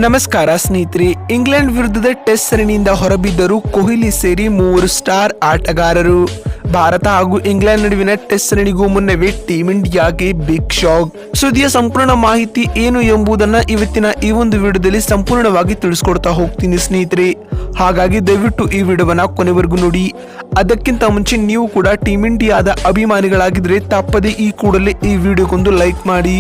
ನಮಸ್ಕಾರ ಸ್ನೇಹಿತರೆ. ಇಂಗ್ಲೆಂಡ್ ವಿರುದ್ಧದ ಟೆಸ್ಟ್ ಸರಣಿಯಿಂದ ಹೊರಬಿದ್ದರು ಕೊಹ್ಲಿ ಸೇರಿ 3 ಸ್ಟಾರ್ ಆಟಗಾರರು. ಭಾರತ ಹಾಗೂ ಇಂಗ್ಲೆಂಡ್ ನಡುವಿನ ಟೆಸ್ಟ್ ಸರಣಿಗೂ ಮುನ್ನವೇ ಟೀಮ್ ಇಂಡಿಯಾಗೆ ಬಿಗ್ ಶಾಕ್. ಸುದ್ದಿಯ ಸಂಪೂರ್ಣ ಮಾಹಿತಿ ಏನು ಎಂಬುದನ್ನ ಇವತ್ತಿನ ಈ ಒಂದು ವಿಡಿಯೋದಲ್ಲಿ ಸಂಪೂರ್ಣವಾಗಿ ತಿಳಿಸ್ಕೊಡ್ತಾ ಹೋಗ್ತೀನಿ ಸ್ನೇಹಿತರೆ. ಹಾಗಾಗಿ ದಯವಿಟ್ಟು ಈ ವಿಡಿಯೋವನ್ನ ಕೊನೆವರೆಗೂ ನೋಡಿ. ಅದಕ್ಕಿಂತ ಮುಂಚೆ ನೀವು ಕೂಡ ಟೀಮ್ ಇಂಡಿಯಾದ ಅಭಿಮಾನಿಗಳಾಗಿದ್ರೆ ತಪ್ಪದೆ ಈ ಕೂಡಲೇ ಈ ವಿಡಿಯೋಗೊಂದು ಲೈಕ್ ಮಾಡಿ.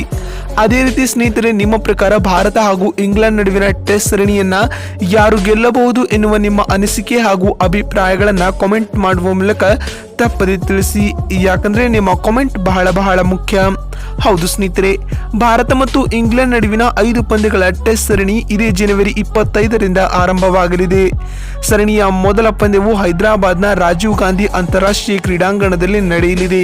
ಅದೇ ರೀತಿ ಸ್ನೇಹಿತರೆ, ನಿಮ್ಮ ಪ್ರಕಾರ ಭಾರತ ಹಾಗೂ ಇಂಗ್ಲೆಂಡ್ ನಡುವಿನ ಟೆಸ್ಟ್ ಸರಣಿಯನ್ನ ಯಾರು ಗೆಲ್ಲಬಹುದು ಎನ್ನುವ ನಿಮ್ಮ ಅನಿಸಿಕೆ ಹಾಗೂ ಅಭಿಪ್ರಾಯಗಳನ್ನ ಕಾಮೆಂಟ್ ಮಾಡುವ ಮೂಲಕ ತಪ್ಪದೆ ತಿಳಿಸಿ. ಯಾಕಂದ್ರೆ ನಿಮ್ಮ ಕಾಮೆಂಟ್ ಬಹಳ ಮುಖ್ಯ. ಹೌದು ಸ್ನೇಹಿತರೆ, ಭಾರತ ಮತ್ತು ಇಂಗ್ಲೆಂಡ್ ನಡುವಿನ 5 ಪಂದ್ಯಗಳ ಟೆಸ್ಟ್ ಸರಣಿ ಇದೇ ಜನವರಿ 25ರಿಂದ ಆರಂಭವಾಗಲಿದೆ. ಸರಣಿಯ ಮೊದಲ ಪಂದ್ಯವು ಹೈದರಾಬಾದ್ನ ರಾಜೀವ್ ಗಾಂಧಿ ಅಂತಾರಾಷ್ಟ್ರೀಯ ಕ್ರೀಡಾಂಗಣದಲ್ಲಿ ನಡೆಯಲಿದೆ.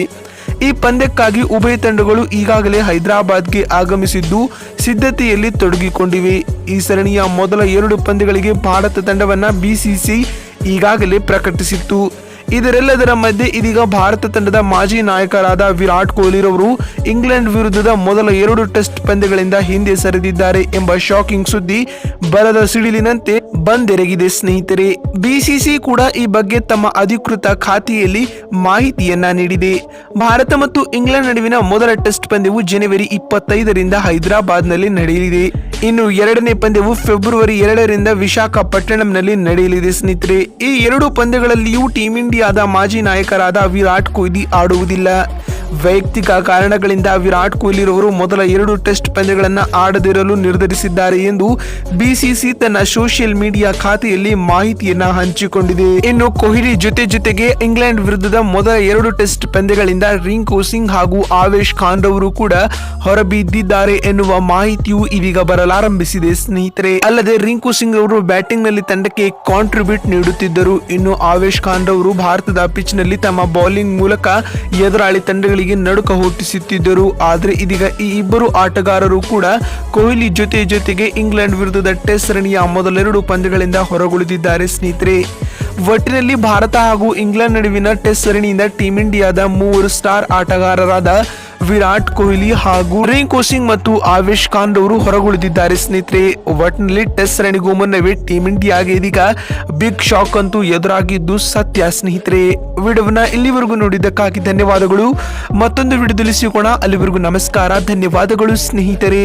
ಈ ಪಂದ್ಯಕ್ಕಾಗಿ ಉಭಯ ತಂಡಗಳು ಈಗಾಗಲೇ ಹೈದರಾಬಾದ್ಗೆ ಆಗಮಿಸಿದ್ದು ಸಿದ್ಧತೆಯಲ್ಲಿ ತೊಡಗಿಕೊಂಡಿವೆ. ಈ ಸರಣಿಯ ಮೊದಲ 2 ಪಂದ್ಯಗಳಿಗೆ ಭಾರತ ತಂಡವನ್ನ ಬಿಸಿಸಿಐ ಈಗಾಗಲೇ ಪ್ರಕಟಿಸಿತ್ತು. ಇದರೆಲ್ಲದರ ಮಧ್ಯೆ ಇದೀಗ ಭಾರತ ತಂಡದ ಮಾಜಿ ನಾಯಕರಾದ ವಿರಾಟ್ ಕೊಹ್ಲಿರವರು ಇಂಗ್ಲೆಂಡ್ ವಿರುದ್ಧದ ಮೊದಲ 2 ಟೆಸ್ಟ್ ಪಂದ್ಯಗಳಿಂದ ಹಿಂದೆ ಸರಿದಿದ್ದಾರೆ ಎಂಬ ಶಾಕಿಂಗ್ ಸುದ್ದಿ ಬರದ ಸಿಡಿಲಿನಂತೆ ಬಂದೆರಗಿದೆ ಸ್ನೇಹಿತರೆ. ಬಿಸಿಸಿಐ ಕೂಡ ಈ ಬಗ್ಗೆ ತಮ್ಮ ಅಧಿಕೃತ ಖಾತೆಯಲ್ಲಿ ಮಾಹಿತಿಯನ್ನ ನೀಡಿದೆ. ಭಾರತ ಮತ್ತು ಇಂಗ್ಲೆಂಡ್ ನಡುವಿನ ಮೊದಲ ಟೆಸ್ಟ್ ಪಂದ್ಯವು ಜನವರಿ 25ರಿಂದ ಹೈದರಾಬಾದ್ನಲ್ಲಿ ನಡೆಯಲಿದೆ. ಇನ್ನು 2ನೇ ಪಂದ್ಯವು ಫೆಬ್ರವರಿ 2ರಿಂದ ವಿಶಾಖಪಟ್ಟಣಂನಲ್ಲಿ ನಡೆಯಲಿದೆ ಸ್ನೇಹಿತರೆ. ಈ 2 ಪಂದ್ಯಗಳಲ್ಲಿಯೂ ಟೀಮ್ ಇಂಡಿಯಾದ ಮಾಜಿ ನಾಯಕರಾದ ವಿರಾಟ್ ಕೊಹ್ಲಿ ಆಡುವುದಿಲ್ಲ. ವೈಯಕ್ತಿಕ ಕಾರಣಗಳಿಂದ ವಿರಾಟ್ ಕೊಹ್ಲಿರವರು ಮೊದಲ 2 ಟೆಸ್ಟ್ ಪಂದ್ಯಗಳನ್ನು ಆಡದಿರಲು ನಿರ್ಧರಿಸಿದ್ದಾರೆ ಎಂದು ಬಿಸಿಸಿಐ ತನ್ನ ಸೋಷಿಯಲ್ ಮೀಡಿಯಾ ಖಾತೆಯಲ್ಲಿ ಮಾಹಿತಿಯನ್ನ ಹಂಚಿಕೊಂಡಿದೆ. ಇನ್ನು ಕೊಹ್ಲಿ ಜೊತೆಗೆ ಇಂಗ್ಲೆಂಡ್ ವಿರುದ್ಧದ ಮೊದಲ 2 ಟೆಸ್ಟ್ ಪಂದ್ಯಗಳಿಂದ ರಿಂಕು ಸಿಂಗ್ ಹಾಗೂ ಆವೇಶ್ ಖಾನ್ ರವರು ಕೂಡ ಹೊರಬಿದ್ದಿದ್ದಾರೆ ಎನ್ನುವ ಮಾಹಿತಿಯು ಇದೀಗ ಬರಲಾರಂಭಿಸಿದೆ ಸ್ನೇಹಿತರೆ. ಅಲ್ಲದೆ ರಿಂಕು ಸಿಂಗ್ ಅವರು ಬ್ಯಾಟಿಂಗ್ ನಲ್ಲಿ ತಂಡಕ್ಕೆ ಕಾಂಟ್ರಿಬ್ಯೂಟ್ ನೀಡುತ್ತಿದ್ದರು. ಇನ್ನು ಆವೇಶ್ ಖಾನ್ ರವರು ಭಾರತದ ಪಿಚ್ ನಲ್ಲಿ ತಮ್ಮ ಬೌಲಿಂಗ್ ಮೂಲಕ ಎದುರಾಳಿ ತಂಡಗಳಿಗೆ ನಡುಕ ಹುಟ್ಟಿಸುತ್ತಿದ್ದರು. ಆದ್ರೆ ಇದೀಗ ಈ ಇಬ್ಬರು ಆಟಗಾರರು ಕೂಡ ಕೊಹ್ಲಿ ಜೊತೆಗೆ ಇಂಗ್ಲೆಂಡ್ ವಿರುದ್ಧದ ಟೆಸ್ಟ್ ಸರಣಿಯ ಮೊದಲ 2 ಪಂದ್ಯಗಳಿಂದ ಹೊರಗುಳಿದಿದ್ದಾರೆ ಸ್ನೇಹಿತರೆ. ಒಟ್ಟಿನಲ್ಲಿ ಭಾರತ ಹಾಗೂ ಇಂಗ್ಲೆಂಡ್ ನಡುವಿನ ಟೆಸ್ಟ್ ಸರಣಿಯಿಂದ ಟೀಮ್ ಇಂಡಿಯಾದ 3 ಸ್ಟಾರ್ ಆಟಗಾರರಾದ ವಿರಾಟ್ ಕೊಹ್ಲಿ ಹಾಗೂ ರಿಂಕು ಸಿಂಗ್ ಮತ್ತು ಆವೇಶ್ ಖಾನ್ ರವರು ಹೊರಗುಳಿದಿದ್ದಾರೆ ಸ್ನೇಹಿತರೆ. ಒಟ್ಟಿನಲ್ಲಿ ಟೆಸ್ಟ್ ಸರಣಿಗೂ ಮುನ್ನವೇ ಟೀಮ್ ಇಂಡಿಯಾಗೆ ಇದೀಗ ಬಿಗ್ ಶಾಕ್ ಅಂತೂ ಎದುರಾಗಿದ್ದು ಸತ್ಯ ಸ್ನೇಹಿತರೆ. ವಿಡಿಯೋವನ್ನ ಇಲ್ಲಿವರೆಗೂ ನೋಡಿದ್ದಕ್ಕಾಗಿ ಧನ್ಯವಾದಗಳು. ಮತ್ತೊಂದು ವಿಡಿಯೋದಲ್ಲಿ ಸಿಗೋಣ. ಅಲ್ಲಿವರೆಗೂ ನಮಸ್ಕಾರ, ಧನ್ಯವಾದಗಳು ಸ್ನೇಹಿತರೆ.